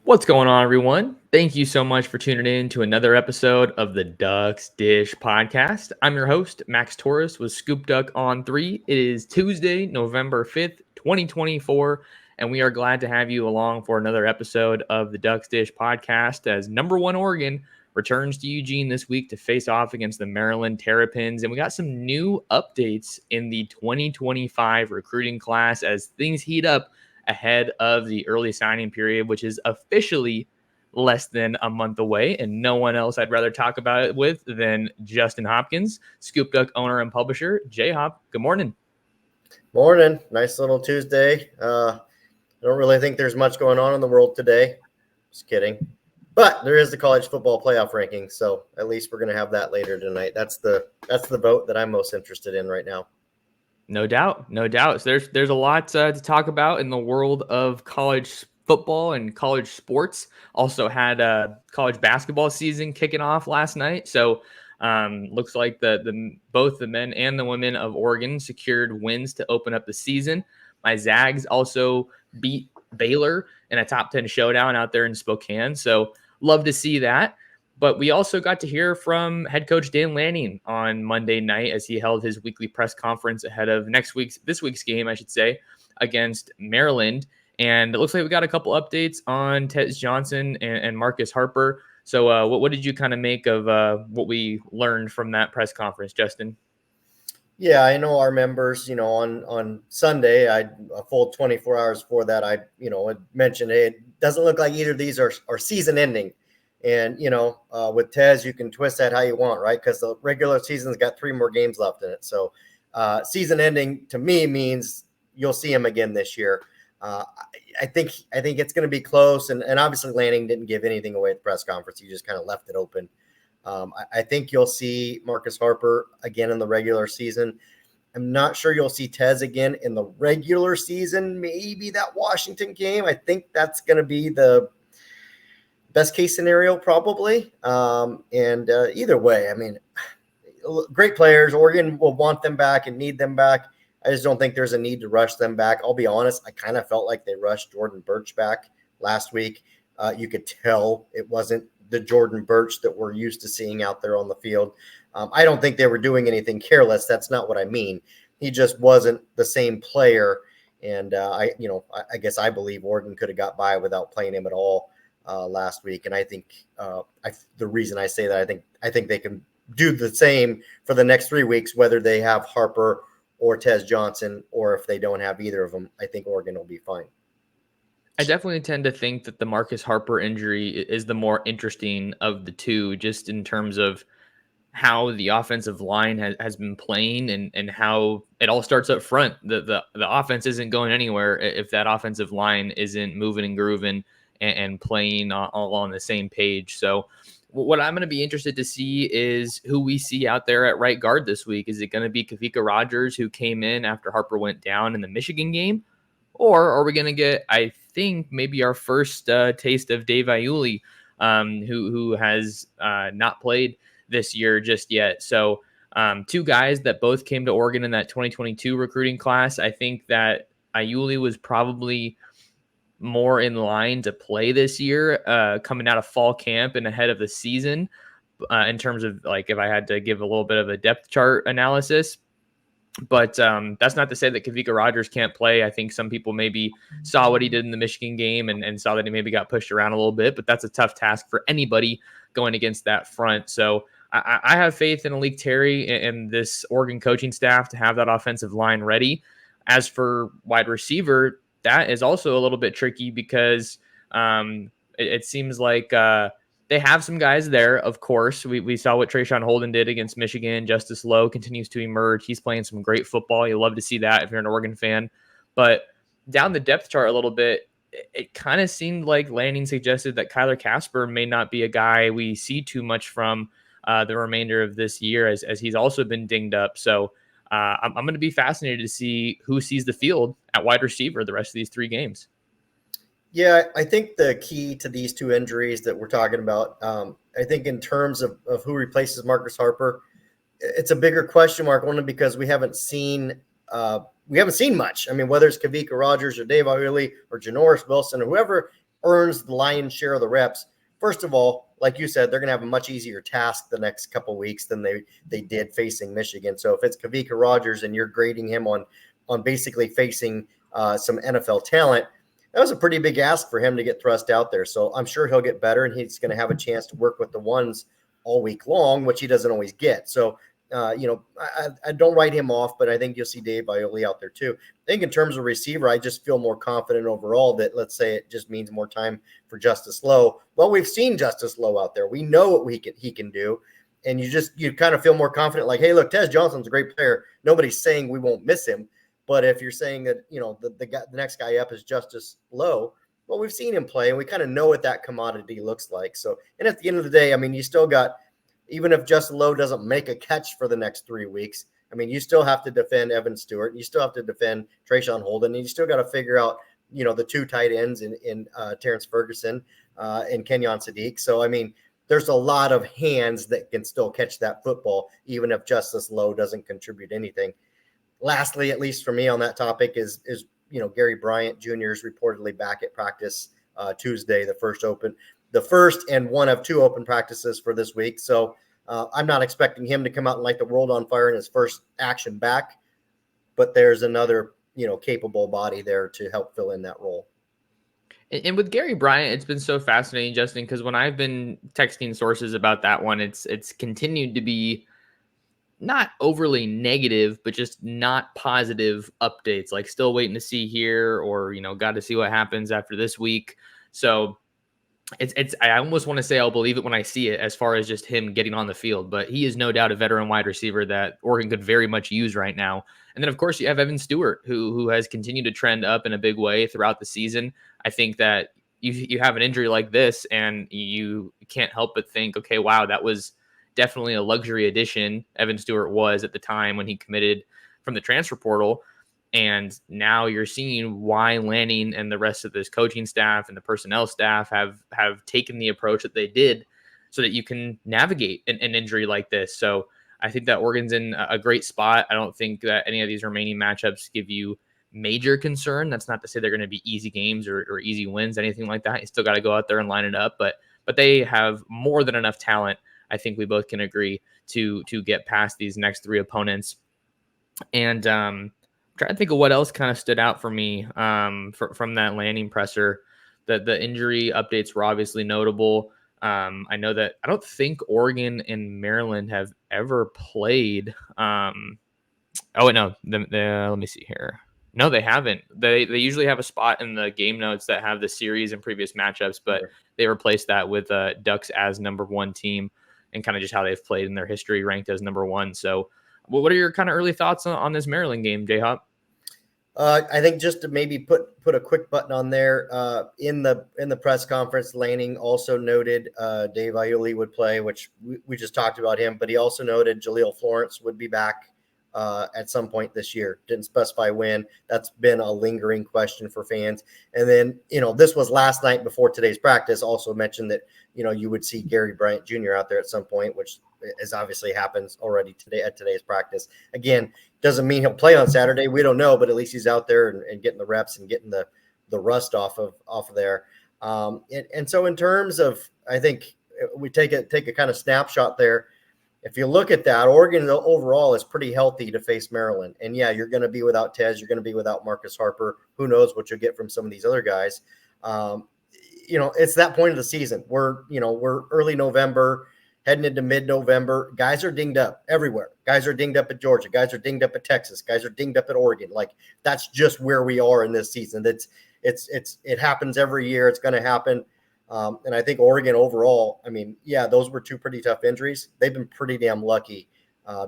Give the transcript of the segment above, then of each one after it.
What's going on, everyone? Thank you so much for tuning in to another episode of the Ducks Dish podcast. I'm your host, Max Torres with ScoopDuck on 3. It is Tuesday, November 5th, 2024, and we are glad to have you along for another episode of the Ducks Dish podcast as number one Oregon returns to Eugene this week to face off against the Maryland Terrapins. And we got some new updates in the 2025 recruiting class as things heat up ahead of the early signing period, which is officially less than a month away. And no one else I'd rather talk about it with than Justin Hopkins, ScoopDuck owner and publisher. J Hop, good morning. Morning. Nice little Tuesday. I don't really think there's much going on in the world today. Just kidding. But there is the college football playoff ranking, so at least we're going to have that later tonight. That's the vote that I'm most interested in right now. No doubt. So there's a lot to talk about in the world of college football and college sports. Also had a college basketball season kicking off last night. So looks like both the men and the women of Oregon secured wins to open up the season. My Zags also beat Baylor in a top 10 showdown out there in Spokane. So love to see that. But we also got to hear from head coach Dan Lanning on Monday night as he held his weekly press conference ahead of this week's game, I should say, against Maryland. And it looks like we got a couple updates on Tez Johnson and Marcus Harper. So what did you kind of make of what we learned from that press conference, Justin? Yeah, I know our members, on Sunday, a full 24 hours before that, I mentioned, hey, it doesn't look like either of these are season ending. And, with Tez, you can twist that how you want, right? Because the regular season's got 3 more games left in it. So season ending to me means you'll see him again this year. I think it's going to be close. And obviously Lanning didn't give anything away at the press conference. He just kind of left it open. I think you'll see Marcus Harper again in the regular season. I'm not sure you'll see Tez again in the regular season. Maybe that Washington game. I think that's going to be the best case scenario, probably. Either way, I mean, great players. Oregon will want them back and need them back. I just don't think there's a need to rush them back. I'll be honest. I kind of felt like they rushed Jordan Birch back last week. You could tell it wasn't the Jordan Birch that we're used to seeing out there on the field. I don't think they were doing anything careless. That's not what I mean. He just wasn't the same player. And I guess I believe Oregon could have got by without playing him at all last week. And I think the reason I say that, I think they can do the same for the next 3 weeks, whether they have Harper or Tez Johnson, or if they don't have either of them. I think Oregon will be fine. I definitely tend to think that the Marcus Harper injury is the more interesting of the two, just in terms of how the offensive line has been playing and how it all starts up front. The offense isn't going anywhere if that offensive line isn't moving and grooving and playing all on the same page. So what I'm going to be interested to see is who we see out there at right guard this week. Is it going to be Kavika Rogers, who came in after Harper went down in the Michigan game? Or are we going to get, I think, maybe our first taste of Dave Iuli, who has not played this year just yet. So 2 guys that both came to Oregon in that 2022 recruiting class. I think that Iuli was probably more in line to play this year, coming out of fall camp and ahead of the season, in terms of, like, if I had to give a little bit of a depth chart analysis. But that's not to say that Kavika Rogers can't play. I think some people maybe saw what he did in the Michigan game and saw that he maybe got pushed around a little bit, but that's a tough task for anybody going against that front. So I have faith in Alik Terry and this Oregon coaching staff to have that offensive line ready. As for wide receiver, that is also a little bit tricky because it seems like they have some guys there, of course. We saw what Trayshawn Holden did against Michigan. Justice Lowe continues to emerge. He's playing some great football. You love to see that if you're an Oregon fan. But down the depth chart a little bit, it kind of seemed like Lanning suggested that Kyler Casper may not be a guy we see too much from the remainder of this year, as he's also been dinged up. So I'm going to be fascinated to see who sees the field at wide receiver the rest of these 3 games. Yeah, I think the key to these 2 injuries that we're talking about, I think in terms of who replaces Marcus Harper, it's a bigger question mark only because we haven't seen much. I mean, whether it's Kavika Rogers or Dave Iuli or Janoris Wilson or whoever earns the lion's share of the reps. First of all, like you said, they're going to have a much easier task the next couple of weeks than they did facing Michigan. So if it's Kavika Rogers and you're grading him on basically facing some NFL talent, that was a pretty big ask for him to get thrust out there. So I'm sure he'll get better, and he's going to have a chance to work with the ones all week long, which he doesn't always get. So, I don't write him off, but I think you'll see Dave Aioli out there too. I think in terms of receiver, I just feel more confident overall that, let's say, it just means more time for Justice Lowe. Well, we've seen Justice Lowe out there. We know what he can do. And you kind of feel more confident, like, hey, look, Tez Johnson's a great player. Nobody's saying we won't miss him. But if you're saying that, the next guy up is Justice Lowe, well, we've seen him play, and we kind of know what that commodity looks like. So, and at the end of the day, I mean, you still got, even if Justice Lowe doesn't make a catch for the next 3 weeks, I mean, you still have to defend Evan Stewart, and you still have to defend Trayshawn Holden, and you still got to figure out, the two tight ends in Terrence Ferguson and Kenyon Sadiq. So, I mean, there's a lot of hands that can still catch that football, even if Justice Lowe doesn't contribute anything. Lastly, at least for me on that topic, is Gary Bryant Jr. is reportedly back at practice Tuesday, the first and one of two open practices for this week. So I'm not expecting him to come out and light the world on fire in his first action back, but there's another capable body there to help fill in that role. And with Gary Bryant, it's been so fascinating, Justin, because when I've been texting sources about that one, it's continued to be not overly negative, but just not positive updates, like still waiting to see here, or, got to see what happens after this week. So I almost want to say I'll believe it when I see it, as far as just him getting on the field, but he is no doubt a veteran wide receiver that Oregon could very much use right now. And then of course you have Evan Stewart, who has continued to trend up in a big way throughout the season. I think that you have an injury like this and you can't help but think, okay, wow, that was definitely a luxury addition. Evan Stewart was at the time when he committed from the transfer portal. And now you're seeing why Lanning and the rest of this coaching staff and the personnel staff have taken the approach that they did, so that you can navigate an injury like this. So I think that Oregon's in a great spot. I don't think that any of these remaining matchups give you major concern. That's not to say they're going to be easy games or easy wins, anything like that. You still got to go out there and line it up, but they have more than enough talent. I think we both can agree to get past these next three opponents. And trying to think of what else kind of stood out for me from that Lanning presser. The injury updates were obviously notable. I know that I don't think Oregon and Maryland have ever played. Oh, no, let me see here. No, they haven't. They usually have a spot in the game notes that have the series and previous matchups, but they replaced that with Ducks as number one team, and kind of just how they've played in their history, ranked as number one. So what are your kind of early thoughts on this Maryland game, J-Hop? I think just to maybe put a quick button on there, in the press conference, Lanning also noted Dave Aioli would play, which we just talked about him, but he also noted Jaleel Florence would be back at some point this year. Didn't specify when. That's been a lingering question for fans. And then, this was last night before today's practice, also mentioned that, you would see Gary Bryant Jr. out there at some point, which is obviously happens already today at today's practice. Again, doesn't mean he'll play on Saturday. We don't know, but at least he's out there and getting the reps and getting the rust off of there. And so in terms of, I think we take a kind of snapshot there. If you look at that, Oregon overall is pretty healthy to face Maryland. And yeah, you're going to be without Tez. You're going to be without Marcus Harper. Who knows what you'll get from some of these other guys. It's that point of the season. We're early November, heading into mid-November. Guys are dinged up everywhere. Guys are dinged up at Georgia. Guys are dinged up at Texas. Guys are dinged up at Oregon. Like, that's just where we are in this season. It happens every year. It's going to happen. And I think Oregon overall, I mean, yeah, those were two pretty tough injuries. They've been pretty damn lucky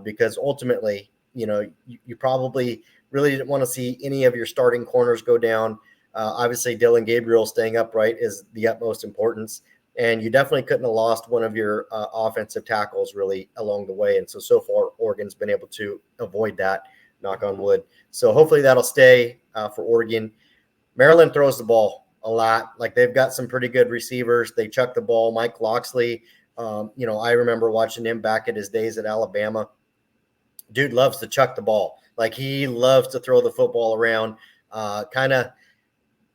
because ultimately, you probably really didn't want to see any of your starting corners go down. Obviously, Dillon Gabriel staying upright is the utmost importance. And you definitely couldn't have lost one of your offensive tackles really along the way. And so far, Oregon's been able to avoid that, knock on wood. So hopefully that'll stay for Oregon. Maryland throws the ball a lot. Like, they've got some pretty good receivers. They chuck the ball. Mike Loxley, I remember watching him back at his days at Alabama. Dude loves to chuck the ball. Like, he loves to throw the football around, kind of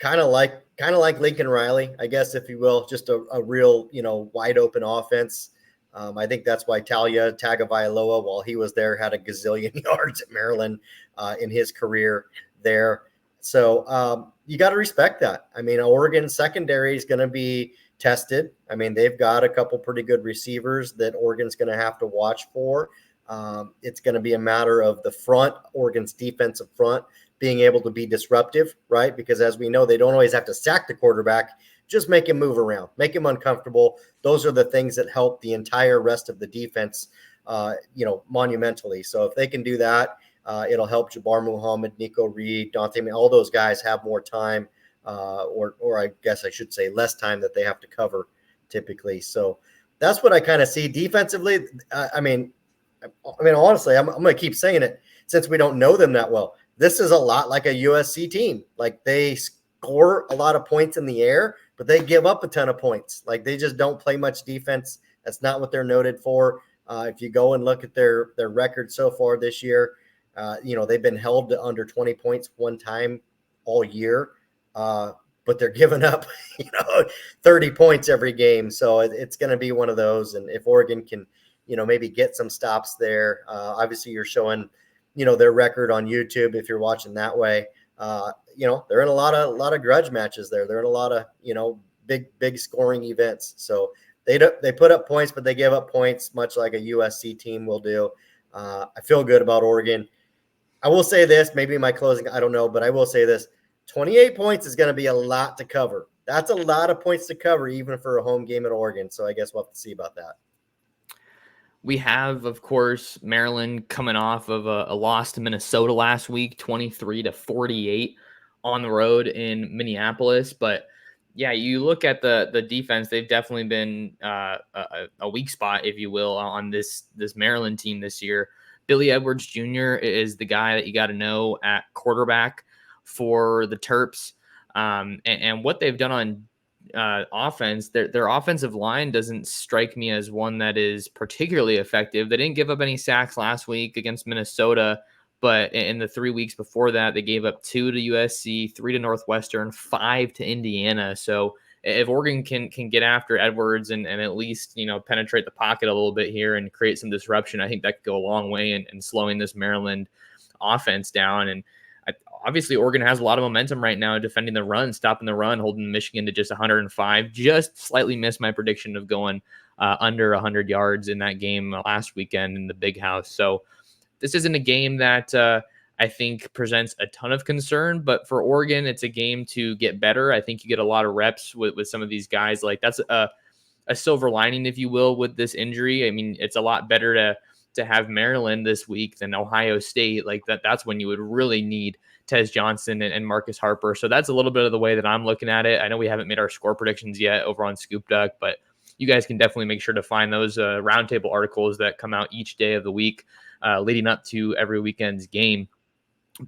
kind of like Lincoln Riley, I guess, if you will, just a real, wide open offense. I think that's why Talia Tagovailoa, while he was there, had a gazillion yards at Maryland in his career there. So you got to respect that. I mean, Oregon secondary is going to be tested. I mean, they've got a couple pretty good receivers that Oregon's going to have to watch for. It's going to be a matter of the front, Oregon's defensive front, being able to be disruptive, right? Because as we know, they don't always have to sack the quarterback, just make him move around, make him uncomfortable. Those are the things that help the entire rest of the defense, monumentally. So if they can do that, it'll help Jabbar Muhammad, Nico Reed, Dante, all those guys have more time, or I guess I should say less time that they have to cover typically. So that's what I kind of see defensively. I mean, honestly, I'm going to keep saying it since we don't know them that well. This is a lot like a USC team. Like, they score a lot of points in the air, but they give up a ton of points. Like, they just don't play much defense. That's not what they're noted for. If you go and look at their record so far this year, they've been held to under 20 points one time all year, but they're giving up, 30 points every game. So it's going to be one of those. And if Oregon can, maybe get some stops there, obviously you're showing, their record on YouTube if you're watching that way. They're in a lot of grudge matches there. They're in a lot of, big scoring events. So they put up points, but they give up points much like a USC team will do. I feel good about Oregon. I will say this, maybe my closing, I don't know, but I will say this: 28 points is going to be a lot to cover. That's a lot of points to cover, even for a home game at Oregon. So I guess we'll have to see about that. We have, of course, Maryland coming off of a loss to Minnesota last week, 23-48 on the road in Minneapolis. But yeah, you look at the defense; they've definitely been a weak spot, if you will, on this Maryland team this year. Billy Edwards Jr. is the guy that you got to know at quarterback for the Terps, and what they've done on offense, their offensive line doesn't strike me as one that is particularly effective. They didn't give up any sacks last week against Minnesota, but in the 3 weeks before that, they gave up 2 to USC, 3 to Northwestern, 5 to Indiana. So if Oregon can get after Edwards and at least, penetrate the pocket a little bit here and create some disruption, I think that could go a long way in slowing this Maryland offense down. And obviously, Oregon has a lot of momentum right now, defending the run, stopping the run, holding Michigan to just 105. Just slightly missed my prediction of going under 100 yards in that game last weekend in the Big House. So this isn't a game that I think presents a ton of concern, but for Oregon, it's a game to get better. I think you get a lot of reps with some of these guys. Like, that's a silver lining, if you will, with this injury. I mean, it's a lot better to have Maryland this week than Ohio State. Like, that's when you would really need Tez Johnson and Marcus Harper. So that's a little bit of the way that I'm looking at it. I know we haven't made our score predictions yet over on ScoopDuck, but you guys can definitely make sure to find those roundtable articles that come out each day of the week leading up to every weekend's game.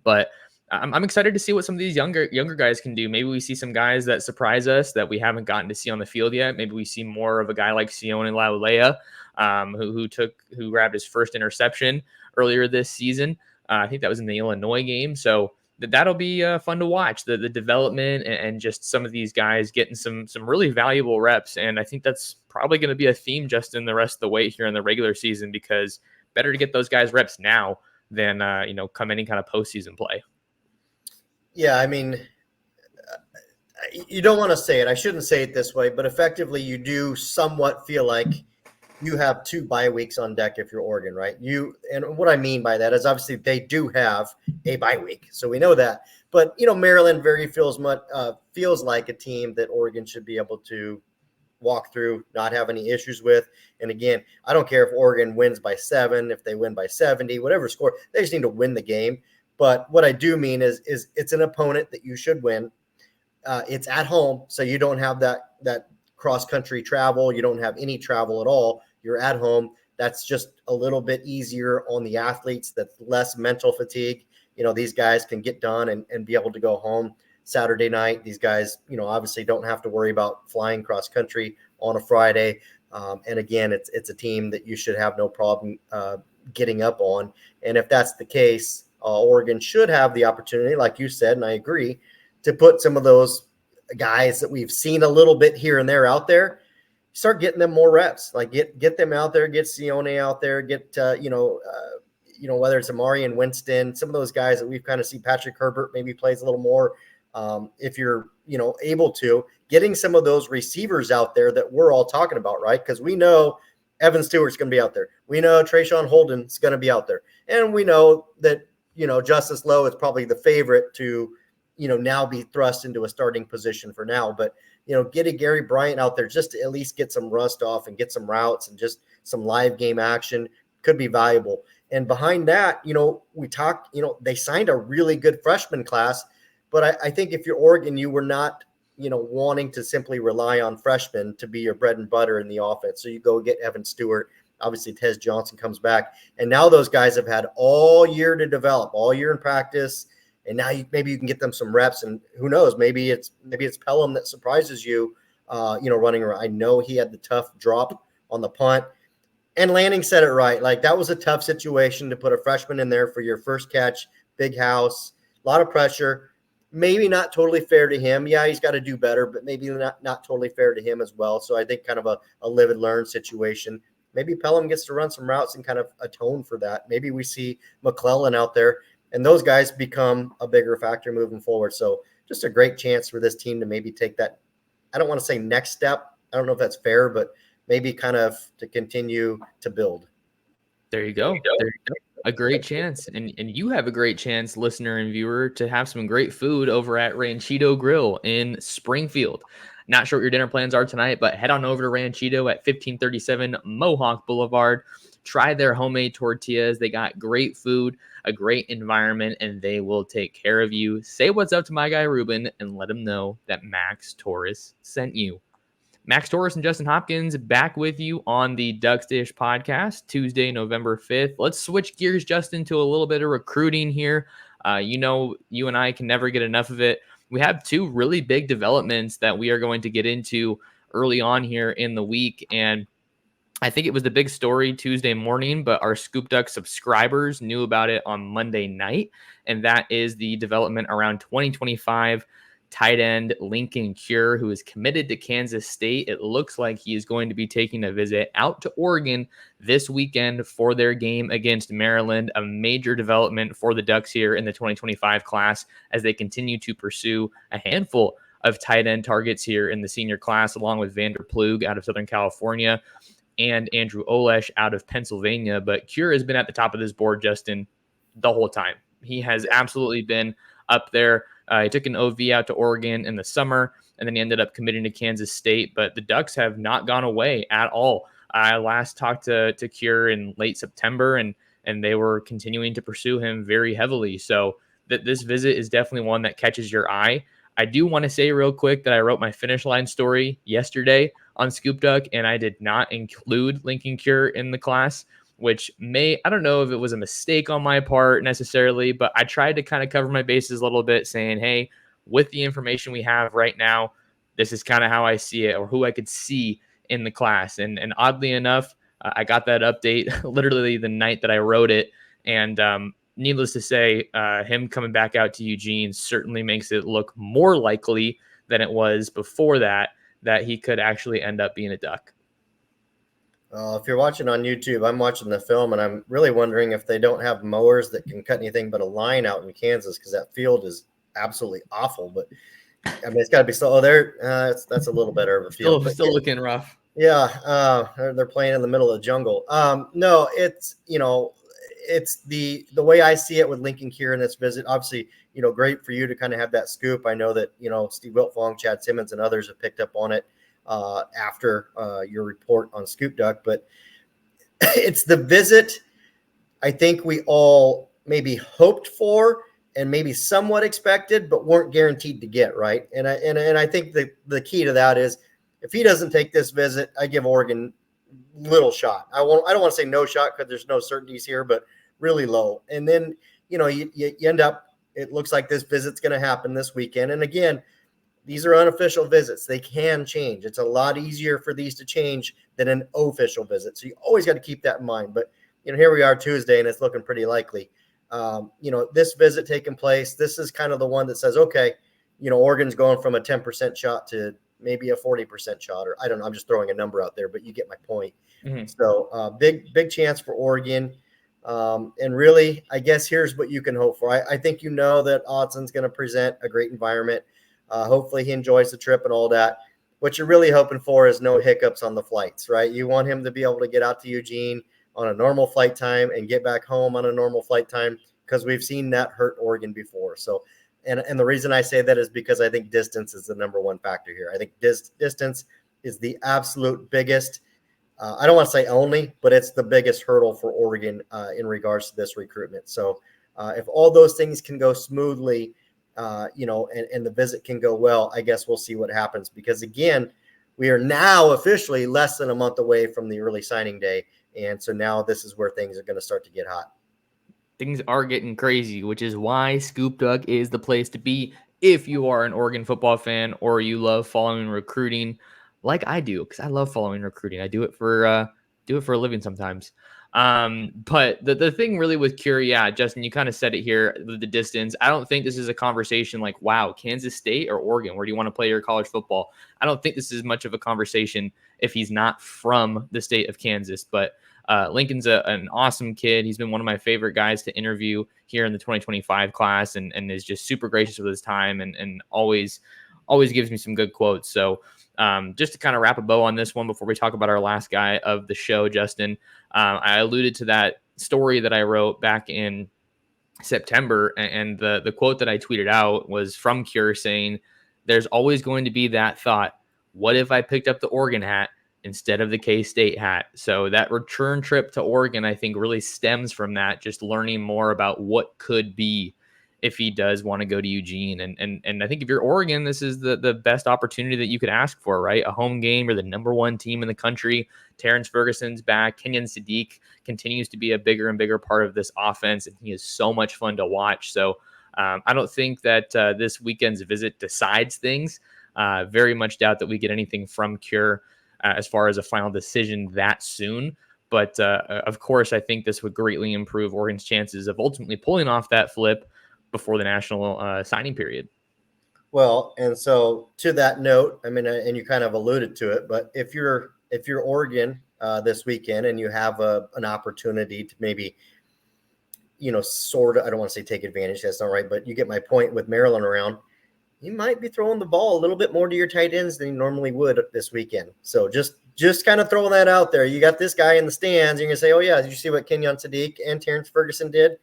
But I'm excited to see what some of these younger guys can do. Maybe we see some guys that surprise us that we haven't gotten to see on the field yet. Maybe we see more of a guy like Sione Laulea, who grabbed his first interception earlier this season. I think that was in the Illinois game. So that'll be fun to watch, the development and just some of these guys getting some really valuable reps. And I think that's probably going to be a theme just in the rest of the way here in the regular season, because better to get those guys reps now than come any kind of postseason play. Yeah, I mean, you don't want to say it. I shouldn't say it this way, but effectively you do somewhat feel like you have 2 bye weeks on deck if you're Oregon, right? And what I mean by that is obviously they do have a bye week, so we know that. But Maryland feels like a team that Oregon should be able to walk through, not have any issues with. And again, I don't care if Oregon wins by 7, if they win by 70, whatever score, they just need to win the game. But what I do mean is it's an opponent that you should win. It's at home, so you don't have that cross-country travel. You don't have any travel at all. You're at home. That's just a little bit easier on the athletes. That's less mental fatigue. These guys can get done and be able to go home Saturday night. These guys, obviously don't have to worry about flying cross-country on a Friday. And again, it's a team that you should have no problem getting up on. And if that's the case, Oregon should have the opportunity, like you said, and I agree, to put some of those guys that we've seen a little bit here and there out there, start getting them more reps. Like get them out there, get Sione out there, get whether it's Amari and Winston, some of those guys that we've kind of seen. Patrick Herbert maybe plays a little more. If you're able to, getting some of those receivers out there that we're all talking about, right? Because we know Evan Stewart's going to be out there. We know Trayshawn Holden's going to be out there, and we know that Justice Lowe is probably the favorite to now be thrust into a starting position for now. But getting Gary Bryant out there just to at least get some rust off and get some routes and just some live game action could be valuable. And behind that, we talked, they signed a really good freshman class, but I think if you're Oregon, you were not, wanting to simply rely on freshmen to be your bread and butter in the offense. So you go get Evan Stewart. Obviously, Tez Johnson comes back. And now those guys have had all year to develop, all year in practice. And now maybe you can get them some reps. And who knows, maybe it's Pelham that surprises you, running around. I know he had the tough drop on the punt. And Lanning said it right. Like, that was a tough situation to put a freshman in there for your first catch, big house, a lot of pressure. Maybe not totally fair to him. Yeah, he's got to do better, but maybe not totally fair to him as well. So I think kind of a live and learn situation. Maybe Pelham gets to run some routes and kind of atone for that. Maybe we see McClellan out there, and those guys become a bigger factor moving forward. So just a great chance for this team to maybe take that, I don't want to say next step. I don't know if that's fair, but maybe kind of to continue to build. There you go. There you go. A great chance. And you have a great chance, listener and viewer, to have some great food over at Ranchito Grill in Springfield. Not sure what your dinner plans are tonight, but head on over to Ranchito at 1537 Mohawk Boulevard. Try their homemade tortillas. They got great food, a great environment, and they will take care of you. Say what's up to my guy Ruben and let him know that Max Torres sent you. Max Torres and Justin Hopkins back with you on the Ducks Dish podcast, Tuesday, November 5th. Let's switch gears, Justin, to a little bit of recruiting here. You and I can never get enough of it. We have two really big developments that we are going to get into early on here in the week. And I think it was the big story Tuesday morning, but our ScoopDuck subscribers knew about it on Monday night. And that is the development around 2025 tight end Linkon Cure, who is committed to Kansas State. It looks like he is going to be taking a visit out to Oregon this weekend for their game against Maryland, a major development for the Ducks here in the 2025 class as they continue to pursue a handful of tight end targets here in the senior class, along with Vander Plug out of Southern California and Andrew Olesh out of Pennsylvania. But Cure has been at the top of this board, Justin, the whole time. He has absolutely been up there. He took an OV out to Oregon in the summer, and then he ended up committing to Kansas State. But the Ducks have not gone away at all. I last talked to Cure in late September, and they were continuing to pursue him very heavily. So this visit is definitely one that catches your eye. I do want to say real quick that I wrote my finish line story yesterday on ScoopDuck, and I did not include Linkon Cure in the class, which I don't know if it was a mistake on my part necessarily, but I tried to kind of cover my bases a little bit, saying, hey, with the information we have right now, this is kind of how I see it, or who I could see in the class. And oddly enough, I got that update literally the night that I wrote it. And needless to say, him coming back out to Eugene certainly makes it look more likely than it was before that he could actually end up being a Duck. If you're watching on YouTube, I'm watching the film, and I'm really wondering if they don't have mowers that can cut anything but a line out in Kansas, because that field is absolutely awful. But I mean, it's got to be so. That's a little better of a field. Still looking rough. Yeah, they're playing in the middle of the jungle. No, it's it's the way I see it with Linkon Cure in this visit. Obviously, great for you to kind of have that scoop. I know that Steve Wiltfong, Chad Simmons, and others have picked up on it after your report on ScoopDuck, but it's the visit I think we all maybe hoped for and maybe somewhat expected, but weren't guaranteed to get, right? And I think the key to that is, if he doesn't take this visit, I give Oregon little shot. I don't want to say no shot, because there's no certainties here, but really low. And then you end up, it looks like this visit's going to happen this weekend. And again, these are unofficial visits. They can change. It's a lot easier for these to change than an official visit. So you always got to keep that in mind. But, here we are Tuesday, and it's looking pretty likely. This visit taking place, this is kind of the one that says, okay, Oregon's going from a 10% shot to maybe a 40% shot, or I don't know. I'm just throwing a number out there, but you get my point. Mm-hmm. So big chance for Oregon. And really, I guess here's what you can hope for. I think that Autzon's going to present a great environment. Hopefully he enjoys the trip and all that. What you're really hoping for is no hiccups on the flights, right? You want him to be able to get out to Eugene on a normal flight time and get back home on a normal flight time, because we've seen that hurt Oregon before. So, and the reason I say that is because I think distance is the number one factor here. I think distance is the absolute biggest. I don't want to say only, but it's the biggest hurdle for Oregon in regards to this recruitment. So if all those things can go smoothly, and the visit can go well, I guess we'll see what happens. Because again, we are now officially less than a month away from the early signing day. And so now this is where things are going to start to get hot. Things are getting crazy, which is why ScoopDuck is the place to be if you are an Oregon football fan or you love following recruiting like I do, because I love following recruiting. I do it for a living sometimes. But the thing really with Cure, yeah, Justin, you kind of said it here, the distance. I don't think this is a conversation like, wow, Kansas State or Oregon, where do you want to play your college football? I don't think this is much of a conversation if he's not from the state of Kansas. But Lincoln's an awesome kid. He's been one of my favorite guys to interview here in the 2025 class, and is just super gracious with his time and always gives me some good quotes. So just to kind of wrap a bow on this one before we talk about our last guy of the show, Justin, I alluded to that story that I wrote back in September, and the quote that I tweeted out was from Cure saying, "There's always going to be that thought, what if I picked up the Oregon hat instead of the K-State hat?" So that return trip to Oregon, I think, really stems from that, just learning more about what could be if he does want to go to Eugene. And I think if you're Oregon, this is the best opportunity that you could ask for, right? A home game. You're the number one team in the country. Terrence Ferguson's back. Kenyon Sadiq continues to be a bigger and bigger part of this offense, and he is so much fun to watch. So I don't think that this weekend's visit decides things. Very much doubt that we get anything from Cure as far as a final decision that soon. But of course, I think this would greatly improve Oregon's chances of ultimately pulling off that flip before the national signing period. Well, and so to that note, I mean, and you kind of alluded to it, but if you're Oregon this weekend and you have an opportunity to maybe, sort of, I don't want to say take advantage, that's not right, but you get my point with Maryland around, you might be throwing the ball a little bit more to your tight ends than you normally would this weekend. So just kind of throwing that out there. You got this guy in the stands, you're going to say, oh yeah, did you see what Kenyon Sadiq and Terrence Ferguson did?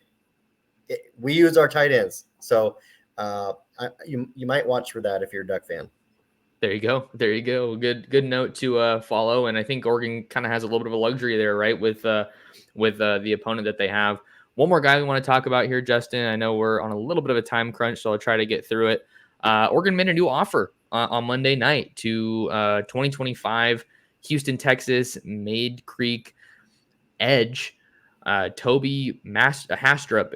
We use our tight ends. So you might watch for that if you're a Duck fan. There you go. Good note to follow. And I think Oregon kind of has a little bit of a luxury there, right? With the opponent that they have. One more guy we want to talk about here, Justin. I know we're on a little bit of a time crunch, so I'll try to get through it. Oregon made a new offer on Monday night to 2025 Houston, Texas, Maid Creek Edge, Tobi Haastrup,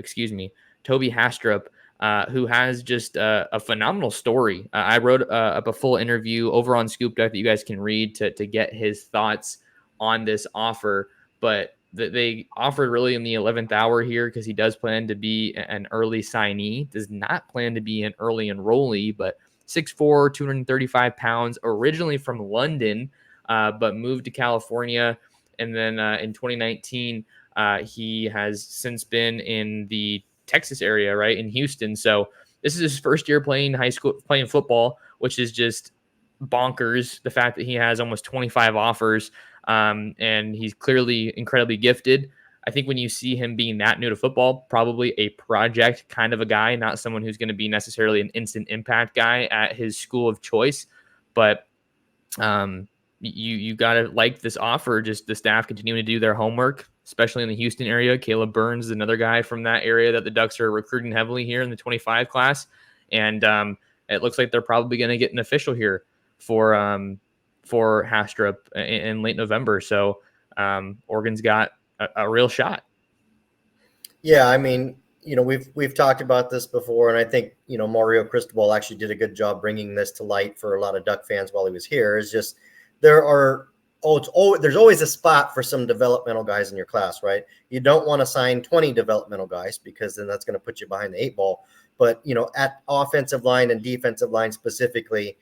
who has just a phenomenal story. I wrote up a full interview over on ScoopDuck that you guys can read to get his thoughts on this offer. But they offered really in the 11th hour here because he does plan to be an early signee, does not plan to be an early enrollee, but 6'4", 235 pounds, originally from London, but moved to California. And then in 2019, he has since been in the Texas area, right, in Houston. So this is his first year playing football, which is just bonkers. The fact that he has almost 25 offers, and he's clearly incredibly gifted. I think when you see him being that new to football, probably a project kind of a guy, not someone who's going to be necessarily an instant impact guy at his school of choice. But you got to like this offer, just the staff continuing to do their homework, especially in the Houston area. Caleb Burns is another guy from that area that the Ducks are recruiting heavily here in the 25 class. And it looks like they're probably going to get an official here for Haastrup in late November. So Oregon's got a real shot. Yeah, I mean, we've talked about this before, and I think, Mario Cristobal actually did a good job bringing this to light for a lot of Duck fans while he was here. It's just there's always a spot for some developmental guys in your class, right? You don't want to sign 20 developmental guys because then that's going to put you behind the 8 ball. but at offensive line and defensive line specifically,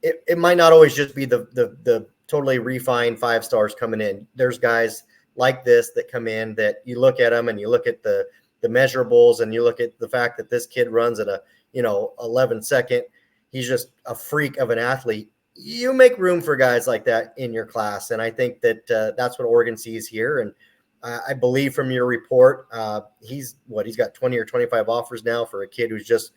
it might not always just be the totally refined 5 stars coming in. There's guys like this that come in that you look at them and you look at the measurables and you look at the fact that this kid runs at a 11 second. He's just a freak of an athlete. You make room for guys like that in your class, and I think that that's what Oregon sees here. And I believe from your report, he's got 20 or 25 offers now for a kid who's just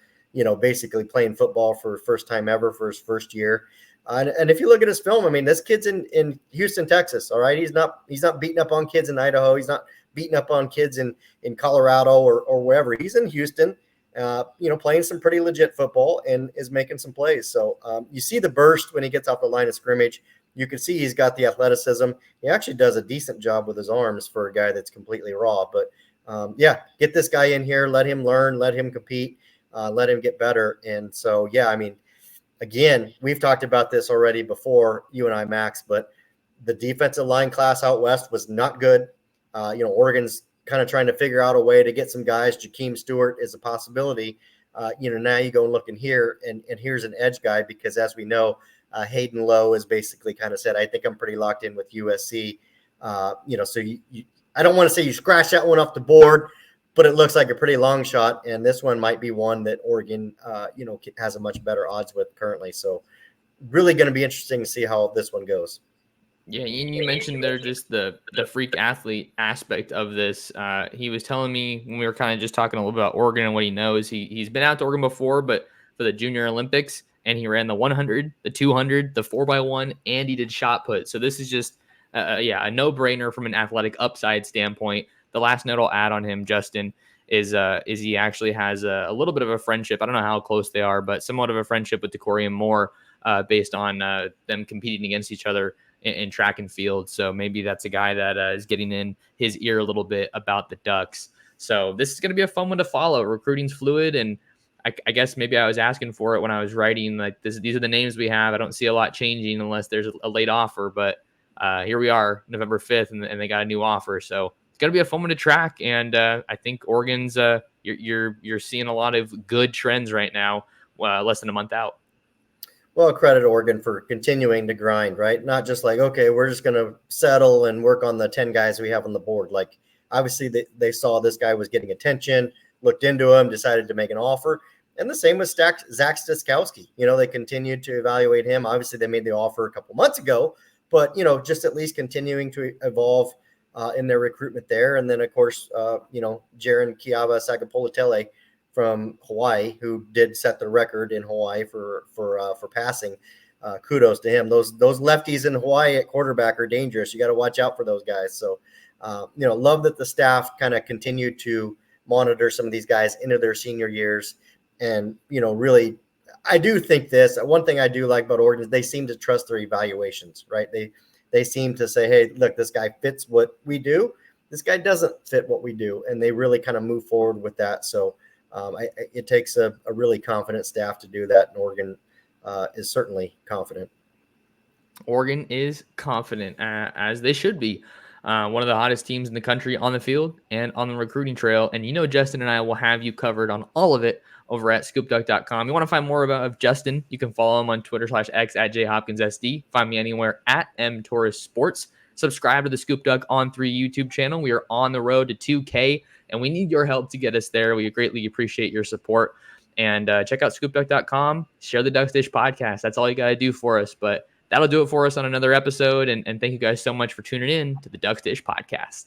basically playing football for first time ever for his first year. And if you look at his film, I mean, this kid's in Houston, Texas. All right. He's not beating up on kids in Idaho. He's not beating up on kids in Colorado or wherever. He's in Houston, playing some pretty legit football and is making some plays. So you see the burst when he gets off the line of scrimmage. You can see he's got the athleticism. He actually does a decent job with his arms for a guy that's completely raw. But get this guy in here, let him learn, let him compete, let him get better. And so, I mean, again, we've talked about this already before, you and I, Max, but the defensive line class out west was not good. Oregon's kind of trying to figure out a way to get some guys. Jakeem Stewart is a possibility. Now you go and look in here, and here's an edge guy, because as we know, Hayden Lowe has basically kind of said, I think I'm pretty locked in with USC. So I don't want to say you scratch that one off the board, but it looks like a pretty long shot. And this one might be one that Oregon, has a much better odds with currently. So really going to be interesting to see how this one goes. Yeah, and you mentioned there just the freak athlete aspect of this. He was telling me when we were kind of just talking a little bit about Oregon and what he knows. He's been out to Oregon before, but for the Junior Olympics, and he ran the 100, the 200, the 4x1, and he did shot put. So this is just a no-brainer from an athletic upside standpoint. The last note I'll add on him, Justin, is he actually has a little bit of a friendship. I don't know how close they are, but somewhat of a friendship with Decorium Moore, based on them competing against each other in track and field. So maybe that's a guy that is getting in his ear a little bit about the Ducks. So this is going to be a fun one to follow. Recruiting's fluid, and I guess maybe I was asking for it when I was writing, like these are the names we have. I don't see a lot changing unless there's a late offer, but here we are, November 5th, and they got a new offer. So it's going to be a fun one to track. And I think Oregon's you're seeing a lot of good trends right now, less than a month out. Well, credit Oregon for continuing to grind, right? Not just like, okay, we're just going to settle and work on the 10 guys we have on the board. Like, obviously they saw this guy was getting attention, looked into him, decided to make an offer. And the same with Zach Staskowski. They continued to evaluate him. Obviously, they made the offer a couple months ago, but, just at least continuing to evolve in their recruitment there. And then, of course, Jaron Kiava Sagapolatele from Hawaii, who did set the record in Hawaii for passing. Kudos to him. Those lefties in Hawaii at quarterback are dangerous. You got to watch out for those guys. So, love that the staff kind of continued to monitor some of these guys into their senior years. And, really, I do think this. One thing I do like about Oregon is they seem to trust their evaluations, right? They seem to say, hey, look, this guy fits what we do. This guy doesn't fit what we do. And they really kind of move forward with that. So, it takes a really confident staff to do that, and Oregon is certainly confident. Oregon is confident, as they should be. One of the hottest teams in the country on the field and on the recruiting trail. And Justin and I will have you covered on all of it over at ScoopDuck.com. You want to find more of Justin, you can follow him on Twitter/X at JHopkinsSD. Find me anywhere at MTorresSports. Subscribe to the ScoopDuck on 3 YouTube channel. We are on the road to 2K, and we need your help to get us there. We greatly appreciate your support. And check out ScoopDuck.com. Share the Ducks Dish podcast. That's all you got to do for us. But that'll do it for us on another episode. And thank you guys so much for tuning in to the Ducks Dish podcast.